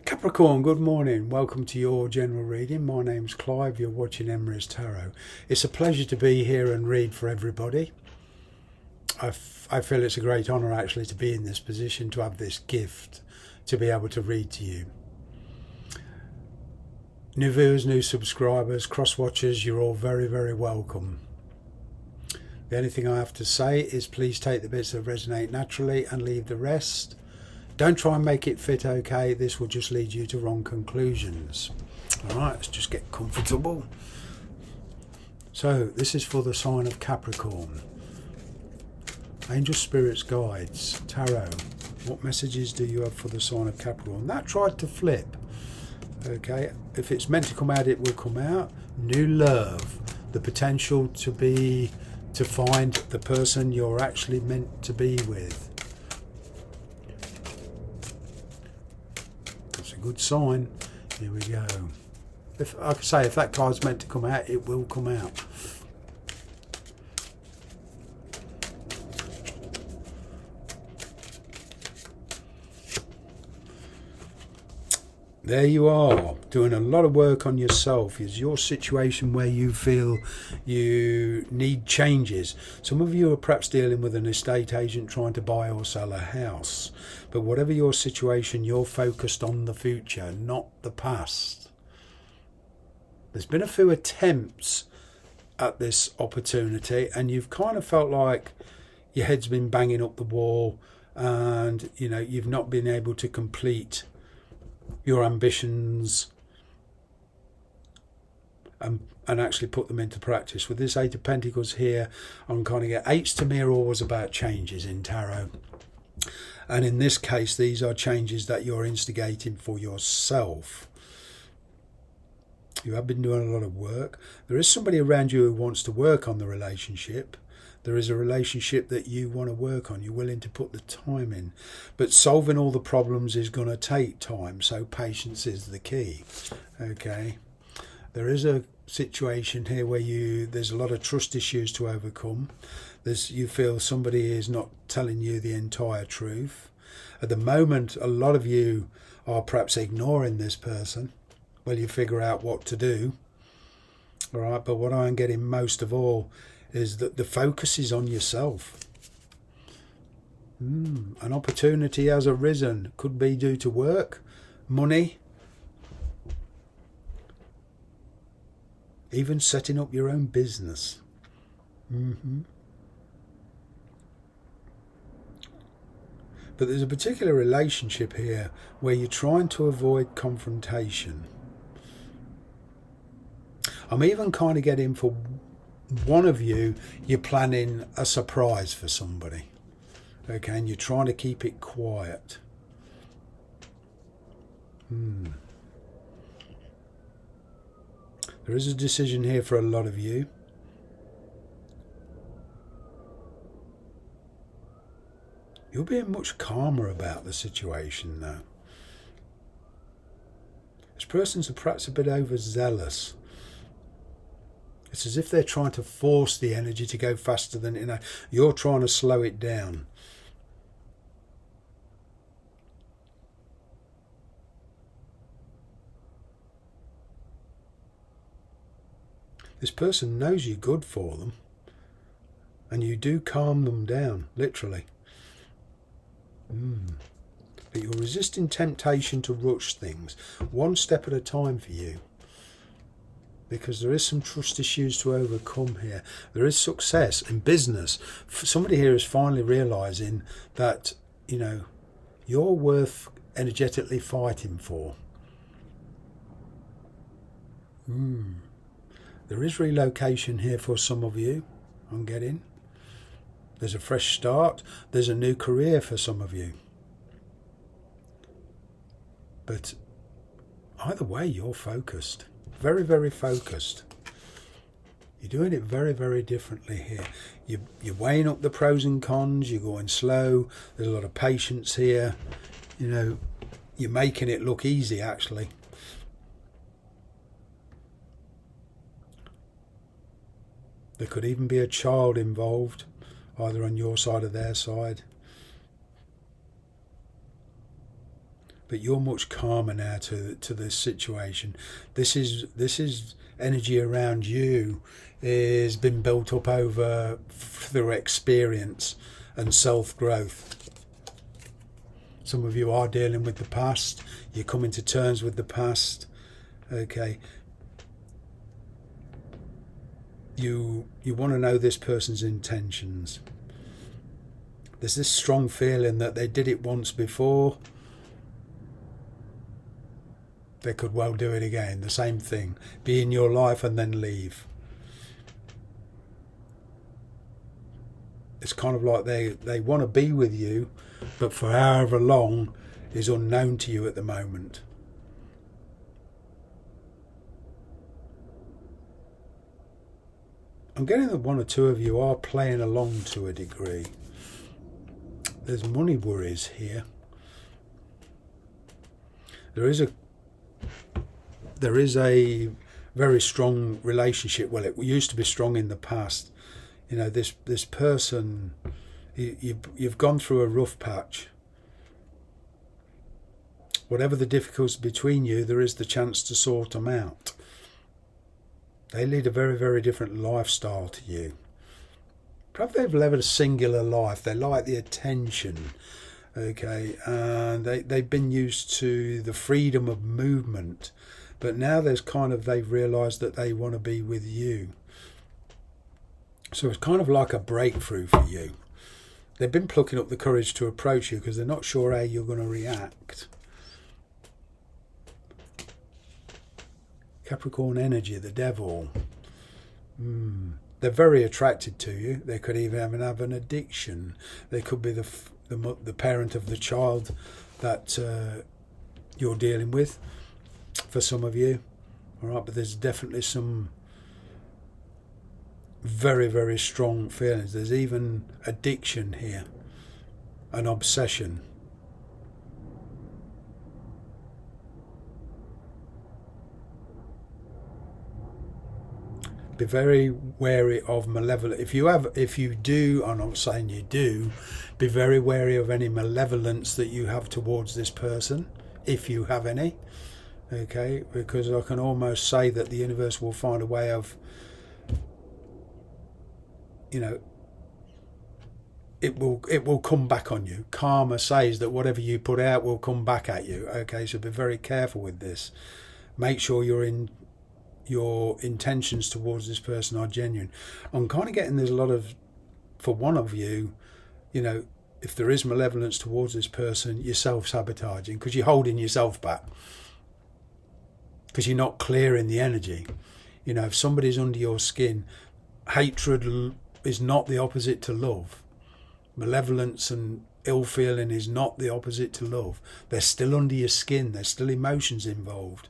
Capricorn, good morning. Welcome to your general reading. My name's Clive. You're watching Emery's Tarot. It's a pleasure to be here and read for everybody. I feel it's a great honour actually to be in this position, to have this gift, to be able to read to you. New viewers, new subscribers, cross-watchers, you're all very, very welcome. The only thing I have to say is please take the bits that resonate naturally and leave the rest. Don't try and make it fit, okay? This will just lead you to wrong conclusions. All right, let's just get comfortable. So this is for the sign of Capricorn. Angel, spirits, guides, tarot. What messages do you have for the sign of Capricorn? That tried to flip. Okay, if it's meant to come out, it will come out. New love, the potential to find the person you're actually meant to be with. That's a good sign. Here we go. If like I say, if that card's meant to come out, it will come out. There you are, doing a lot of work on yourself. Is your situation where you feel you need changes. Some of you are perhaps dealing with an estate agent trying to buy or sell a house. But whatever your situation, you're focused on the future, not the past. There's been a few attempts at this opportunity and you've kind of felt like your head's been banging up the wall and you've not been able to complete your ambitions and actually put them into practice. With this Eight of Pentacles here, I'm kind of get eights to me are always about changes in tarot, and in this case these are changes that you're instigating for yourself. You have been doing a lot of work. There is somebody around you who wants to work on the relationship. There is a relationship that you want to work on. You're willing to put the time in. But solving all the problems is going to take time. So patience is the key. Okay. There is a situation here where there's a lot of trust issues to overcome. You feel somebody is not telling you the entire truth. At the moment, a lot of you are perhaps ignoring this person. Well, you figure out what to do. All right. But what I'm getting most of all is that the focus is on yourself. An opportunity has arisen. Could be due to work, money, even setting up your own business. But there's a particular relationship here where you're trying to avoid confrontation. I'm even kind of getting for one of you, you're planning a surprise for somebody, okay, and you're trying to keep it quiet. There is a decision here for a lot of you. You're being much calmer about the situation now. This person's perhaps a bit overzealous. It's as if they're trying to force the energy to go faster than you're trying to slow it down. This person knows you're good for them, and you do calm them down, literally. But you're resisting temptation to rush things, one step at a time for you. Because there is some trust issues to overcome here. There is success in business. Somebody here is finally realising that, you're worth energetically fighting for. There is relocation here for some of you, I'm getting. There's a fresh start. There's a new career for some of you. But either way, you're focused. Very, very focused. You're doing it very, very differently here. You're weighing up the pros and cons. You're going slow. There's a lot of patience here. You're making it look easy, actually. There could even be a child involved, either on your side or their side. but you're much calmer now to this situation. This is energy around you is been built up over through experience and self-growth. Some of you are dealing with the past. You're coming to terms with the past. Okay. You want to know this person's intentions. There's this strong feeling that they did it once before. They could well do it again. The same thing. Be in your life and then leave. It's kind of like they want to be with you, but for however long is unknown to you at the moment. I'm getting that one or two of you are playing along to a degree. There's money worries here. There is a very strong relationship. Well, it used to be strong in the past. You know, this person, you've gone through a rough patch. Whatever the difficulties between you, there is the chance to sort them out. They lead a very, very different lifestyle to you. Probably they've led a singular life. They like the attention, okay, and they've been used to the freedom of movement, but now they've realised that they want to be with you. So it's kind of like a breakthrough for you. They've been plucking up the courage to approach you because they're not sure how you're going to react. Capricorn energy, the devil. They're very attracted to you. They could even have an addiction. They could be the parent of the child that you're dealing with, for some of you. All right, but there's definitely some very, very strong feelings. There's even addiction here, an obsession. Be very wary of malevolence. If you do, I'm not saying you do, be very wary of any malevolence that you have towards this person, if you have any. Okay, because I can almost say that the universe will find a way of, you know, it will come back on you. Karma says that whatever you put out will come back at you. Okay, so be very careful with this. Make sure your intentions towards this person are genuine. I'm kind of getting there's a lot of, for one of you, you know, if there is malevolence towards this person, you're self-sabotaging because you're holding yourself back, because you're not clearing the energy. You know, if somebody's under your skin, hatred is not the opposite to love. Malevolence and ill feeling is not the opposite to love. They're still under your skin. There's still emotions involved.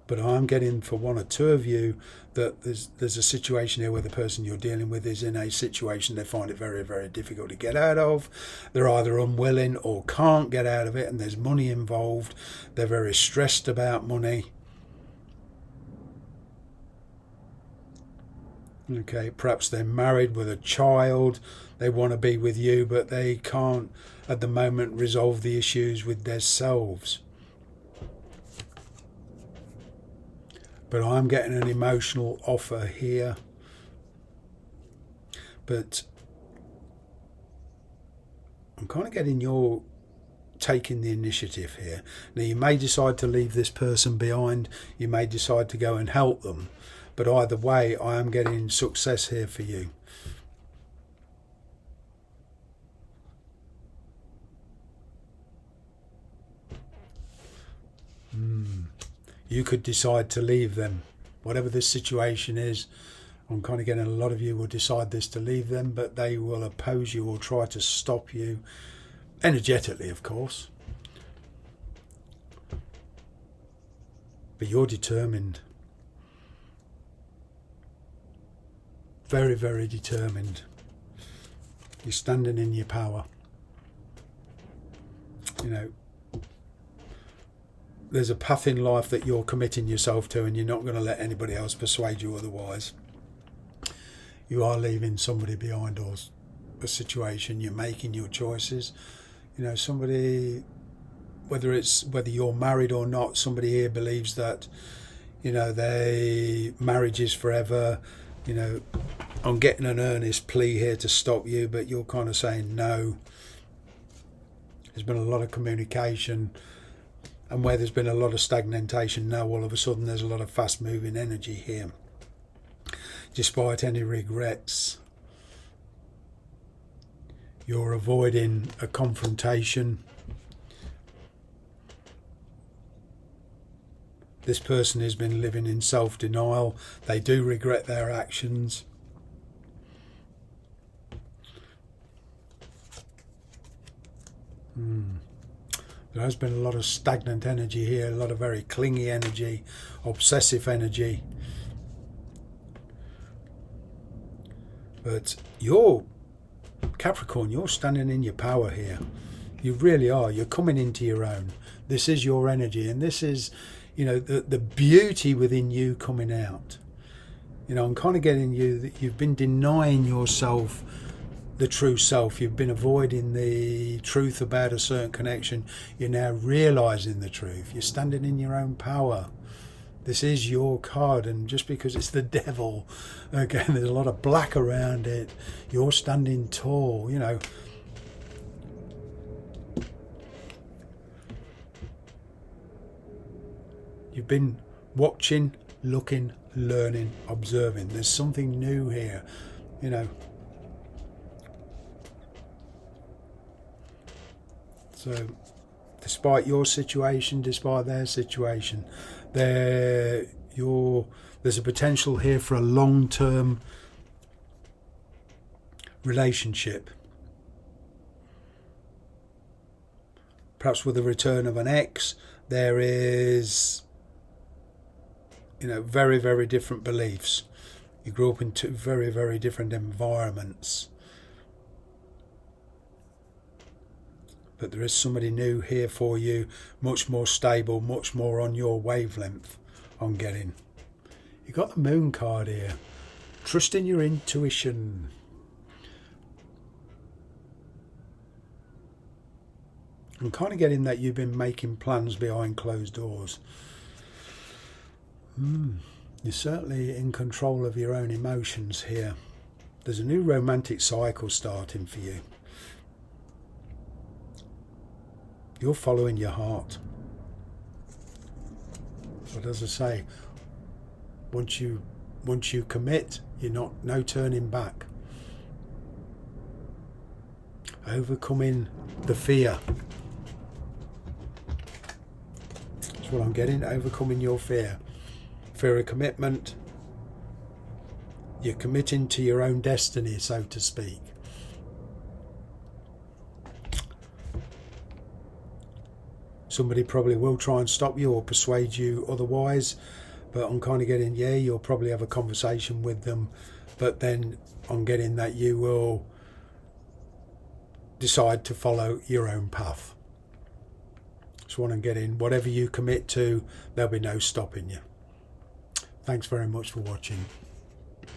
But I'm getting, for one or two of you, that there's a situation here where the person you're dealing with is in a situation they find it very, very difficult to get out of. They're either unwilling or can't get out of it, and there's money involved. They're very stressed about money. Okay, perhaps they're married with a child. They want to be with you, but they can't, at the moment, resolve the issues with themselves. But I'm getting an emotional offer here. But I'm kind of getting you're taking the initiative here. Now, you may decide to leave this person behind. You may decide to go and help them. But either way, I am getting success here for you. You could decide to leave them. Whatever this situation is, I'm kind of getting a lot of you will decide this to leave them, but they will oppose you or try to stop you, energetically, of course. But you're determined. Very, very determined. You're standing in your power. You know, there's a path in life that you're committing yourself to, and you're not going to let anybody else persuade you otherwise. You are leaving somebody behind, or a situation, you're making your choices. You know, somebody, whether you're married or not, somebody here believes that, you know, marriage is forever. You know, I'm getting an earnest plea here to stop you, but you're kind of saying no. There's been a lot of communication, and where there's been a lot of stagnation, now all of a sudden there's a lot of fast moving energy here. Despite any regrets, you're avoiding a confrontation. This person has been living in self-denial. They do regret their actions. There has been a lot of stagnant energy here, a lot of very clingy energy, obsessive energy. But you're, Capricorn, you're standing in your power here. You really are. You're coming into your own. This is your energy, and this is, you know, the beauty within you coming out. You know, I'm kind of getting you that you've been denying yourself the true self. You've been avoiding the truth about a certain connection. You're now realizing the truth. You're standing in your own power. This is your card, and just because it's the devil, again, there's a lot of black around it. You're standing tall, you know. You've been watching, looking, learning, observing. There's something new here, you know. So, despite your situation, despite their situation, there's a potential here for a long-term relationship. Perhaps with the return of an ex, there is, you know, very, very different beliefs. You grew up in two very, very different environments. But there is somebody new here for you, much more stable, much more on your wavelength. I'm getting. You got the Moon card here. Trust in your intuition. I'm kind of getting that you've been making plans behind closed doors. You're certainly in control of your own emotions here. There's a new romantic cycle starting for you. You're following your heart. But as I say, once you commit, no turning back. Overcoming the fear. That's what I'm getting. Overcoming your fear. Fear of commitment. You're committing to your own destiny, so to speak. Somebody probably will try and stop you or persuade you otherwise, but I'm kind of getting, yeah, you'll probably have a conversation with them, but then I'm getting that you will decide to follow your own path. That's what I'm getting. Whatever you commit to, there'll be no stopping you. Thanks very much for watching.